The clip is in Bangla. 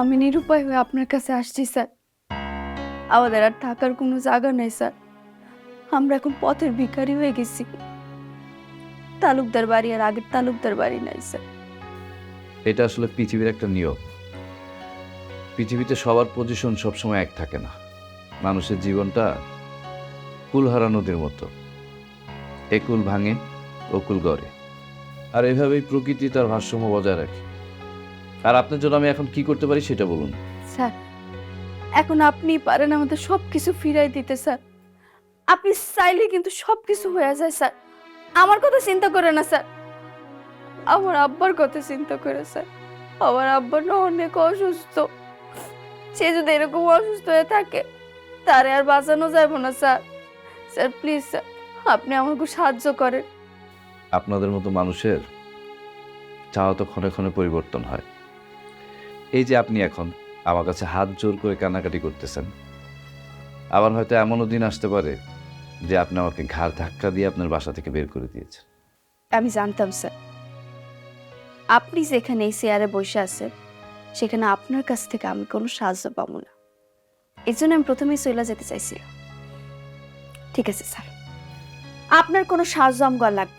আমি নিরুপায় হয়ে আপনার কাছে আসছি স্যার। আমাদের আর থাকার কোনো জায়গা নেই স্যার। আমরা এখন পথের ভিখারি হয়ে গেছি। তালুকদার বাড়ি আর আগের তালুকদার বাড়ি নাই স্যার। এটা আসলে পৃথিবীর একটা নিয়ম। পৃথিবীতে সবার পজিশন সবসময় এক থাকে না। মানুষের জীবনটা কুলহারা নদীর মতো, একুল ভাঙে অকুল গড়ে, আর এভাবেই প্রকৃতি তার ভারসাম্য বজায় রাখে। আর আপনার জন্য আমি এখন কি করতে পারি সেটা বলুন। স্যার, এখন আপনি পারেন আমাদের সবকিছু ফিরাই দিতে স্যার। আপনি চাইলে কিন্তু সবকিছু হয়ে যায় স্যার। আমার কথা চিন্তা করে না স্যার, আমার আব্বার কথা চিন্তা করে স্যার। আমার আব্বা না অনেক অসুস্থ। সে যদি এরকম অসুস্থ হয়ে থাকে তারে আর বাঁচানো যাবে না স্যার। স্যার প্লিজ স্যার, আপনি আমাকে সাহায্য করেন। আপনাদের মতো মানুষের চাওয়া তো ক্ষণে ক্ষণে পরিবর্তন হয়। এই যে আপনি এখন আমার কাছে হাত জোর করে কান্নাকাটি করতেছেন, আবার হয়তো এমনও দিন আসতে পারে যে আপনি আমাকে ঘাড় ধাক্কা দিয়ে আপনার বাসা থেকে বের করে দিয়েছেন। আমি জানতাম স্যার, আপনি যেখানে এই চেয়ারে বসে আছেন সেখানে আপনার কাছ থেকে আমি কোনো সাহায্য পাবো না। এই জন্য আমি প্রথমেই চলে যেতে চাইছিলাম। ঠিক আছে স্যার, আপনার কোনো সাহায্য আমার লাগবে